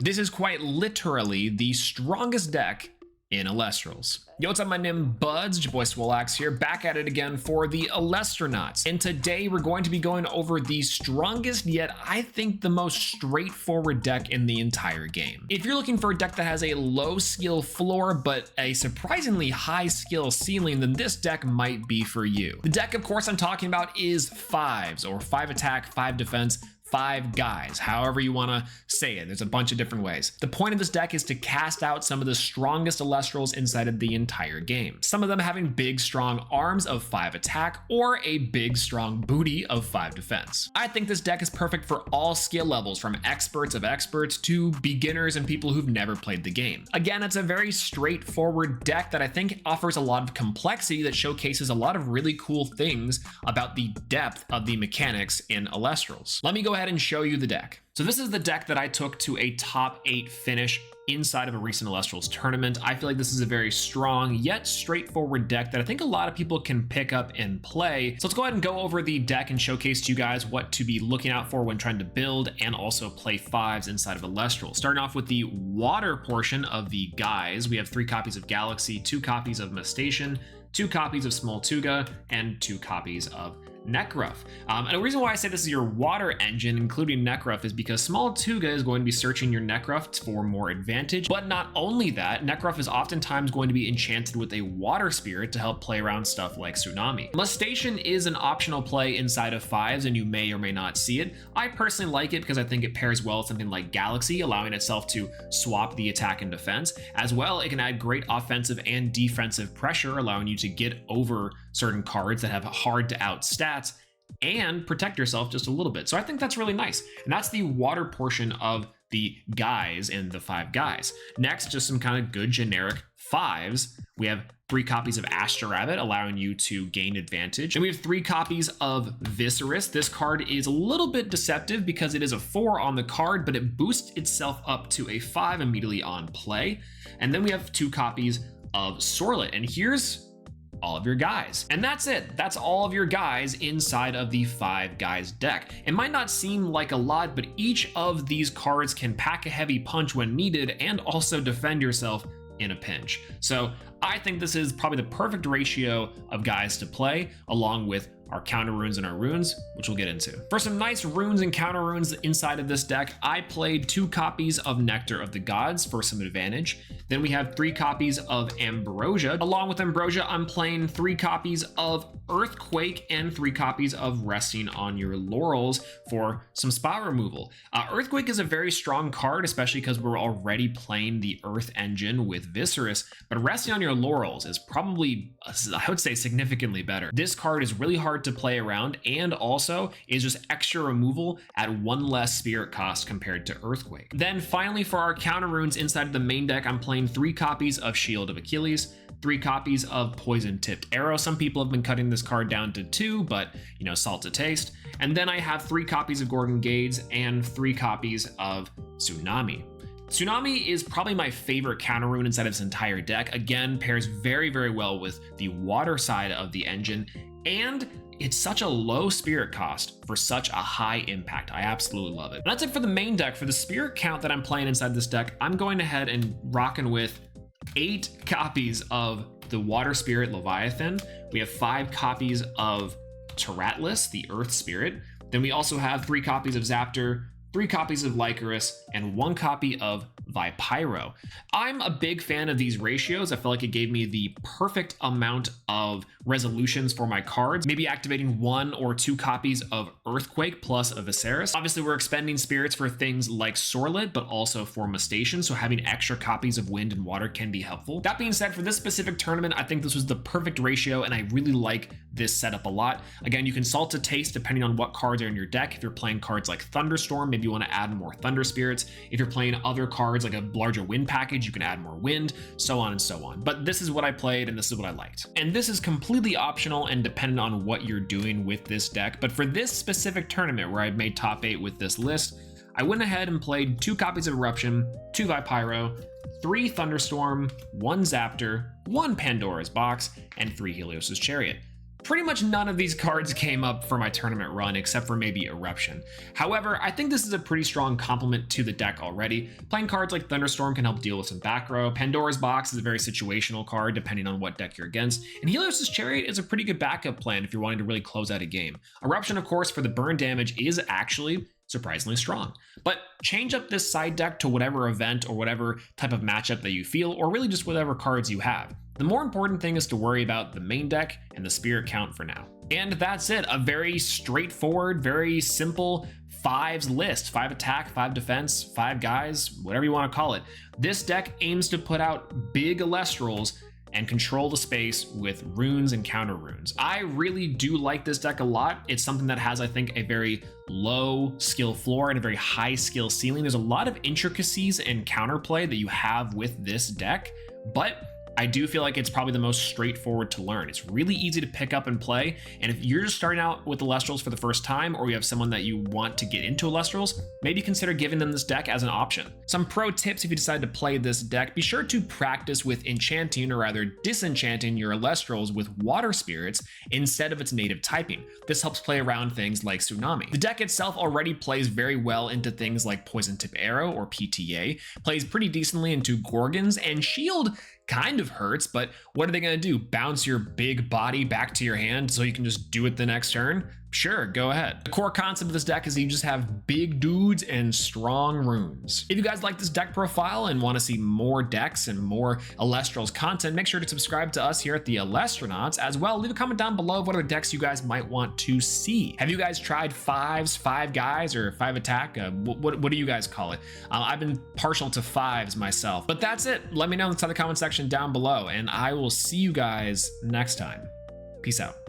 This is quite literally the strongest deck in Elestrals. Yo, what's up, my name buds? It's your boy Swolax here, back at it again for the Elestonauts. And today we're going to be going over the strongest, yet I think the most straightforward deck in the entire game. If you're looking for a deck that has a low skill floor, but a surprisingly high skill ceiling, then this deck might be for you. The deck, of course, I'm talking about is fives, or 5 attack, 5 defense, 5 guys, however you want to say it. There's a bunch of different ways. The point of this deck is to cast out some of the strongest Elestrals inside of the entire game. Some of them having big, strong arms of 5 attack or a big, strong booty of 5 defense. I think this deck is perfect for all skill levels, from experts of experts to beginners and people who've never played the game. Again, it's a very straightforward deck that I think offers a lot of complexity that showcases a lot of really cool things about the depth of the mechanics in Elestrals. Let me go ahead and show you the deck. So this is the deck that I took to a top 8 finish inside of a recent Elestrals tournament. I feel like this is a very strong yet straightforward deck that I think a lot of people can pick up and play. So let's go ahead and go over the deck and showcase to you guys what to be looking out for when trying to build and also play 5s inside of Elestrals. Starting off with the water portion of the guys, we have 3 copies of Galaxea, 2 copies of Moustacean, 2 copies of Smoltuga, and 2 copies of Necruff. And the reason why I say this is your water engine, including Necruff, is because Smoltuga is going to be searching your Necruff for more advantage. But not only that, Necruff is oftentimes going to be enchanted with a water spirit to help play around stuff like Tsunami. Moustacean is an optional play inside of 5s, and you may or may not see it. I personally like it because I think it pairs well with something like Galaxea, allowing itself to swap the attack and defense. As well, it can add great offensive and defensive pressure, allowing you to get over certain cards that have hard to out stats and protect yourself just a little bit. So I think that's really nice. And that's the water portion of the guys and the 5 guys. Next, just some kind of good generic 5s. We have 3 copies of Astrabbit, allowing you to gain advantage. And we have 3 copies of Viserys. This card is a little bit deceptive because it is a 4 on the card, but it boosts itself up to a 5 immediately on play. And then we have 2 copies of Sorlet. And here's all of your guys. And that's it. That's all of your guys inside of the 5 guys deck. It might not seem like a lot, but each of these cards can pack a heavy punch when needed and also defend yourself in a pinch. So I think this is probably the perfect ratio of guys to play, along with our counter runes and our runes, which we'll get into. For some nice runes and counter runes inside of this deck, I played 2 copies of Nectar of the Gods for some advantage. Then we have 3 copies of Ambrosia. Along with Ambrosia, I'm playing 3 copies of Earthquake and 3 copies of Resting on Your Laurels for some spot removal. Earthquake is a very strong card, especially because we're already playing the Earth engine with Viserys, but Resting on Your Laurels is probably, I would say, significantly better. This card is really hard to play around and also is just extra removal at 1 less spirit cost compared to Earthquake. Then finally, for our counter runes inside of the main deck, I'm playing 3 copies of Shield of Achilles, 3 copies of Poison Tipped Arrow. Some people have been cutting this card down to 2, but you know, salt to taste. And then I have 3 copies of Gorgon Gades and 3 copies of Tsunami. Tsunami is probably my favorite counter rune inside of this entire deck. Again, pairs very, very well with the water side of the engine, and it's such a low spirit cost for such a high impact. I absolutely love it. And that's it for the main deck. For the spirit count that I'm playing inside this deck, I'm going ahead and rocking with 8 copies of the water spirit Leviathan. We have 5 copies of Taratlus, the earth spirit. Then we also have 3 copies of Zaptor, 3 copies of Lycoris, and 1 copy of Vipyro. I'm a big fan of these ratios. I feel like it gave me the perfect amount of resolutions for my cards, maybe activating 1 or 2 copies of Earthquake plus a Viserys. Obviously, we're expending spirits for things like Sorlet, but also for Moustacean, so having extra copies of Wind and Water can be helpful. That being said, for this specific tournament, I think this was the perfect ratio, and I really like this setup a lot. Again, you can salt to taste depending on what cards are in your deck. If you're playing cards like Thunderstorm, maybe you want to add more Thunder Spirits. If you're playing other cards like a larger Wind package, you can add more Wind, so on and so on. But this is what I played, and this is what I liked. And this is completely optional and dependent on what you're doing with this deck. But for this specific tournament where I made top 8 with this list, I went ahead and played 2 copies of Eruption, 2 Vipyro, 3 Thunderstorm, 1 Zaptor, 1 Pandora's Box, and 3 Helios's Chariot. Pretty much none of these cards came up for my tournament run except for maybe Eruption. However, I think this is a pretty strong complement to the deck already. Playing cards like Thunderstorm can help deal with some back row. Pandora's Box is a very situational card depending on what deck you're against. And Helios' Chariot is a pretty good backup plan if you're wanting to really close out a game. Eruption, of course, for the burn damage is actually surprisingly strong. But change up this side deck to whatever event or whatever type of matchup that you feel, or really just whatever cards you have. The more important thing is to worry about the main deck and the spirit count for now. And that's it, a very straightforward, very simple 5s list. 5 attack, 5 defense, 5 guys, whatever you want to call it. This deck aims to put out big Elestrals and control the space with runes and counter runes. I really do like this deck a lot. It's something that has, I think, a very low skill floor and a very high skill ceiling. There's a lot of intricacies and counterplay that you have with this deck, but I do feel like it's probably the most straightforward to learn. It's really easy to pick up and play. And if you're just starting out with Elestrals for the first time, or you have someone that you want to get into Elestrals, maybe consider giving them this deck as an option. Some pro tips if you decide to play this deck: be sure to practice with enchanting, or rather disenchanting, your Elestrals with water spirits instead of its native typing. This helps play around things like Tsunami. The deck itself already plays very well into things like Poison Tip Arrow or PTA, plays pretty decently into Gorgons, and Shield kind of hurts, but what are they going to do? Bounce your big body back to your hand so you can just do it the next turn? Sure, go ahead. The core concept of this deck is that you just have big dudes and strong runes. If you guys like this deck profile and want to see more decks and more Elestrals content, make sure to subscribe to us here at the Elestonauts. As well, leave a comment down below of what other decks you guys might want to see. Have you guys tried 5s, 5 guys, or 5 attack? What do you guys call it? I've been partial to 5s myself. But that's it. Let me know inside the comment section down below, and I will see you guys next time. Peace out.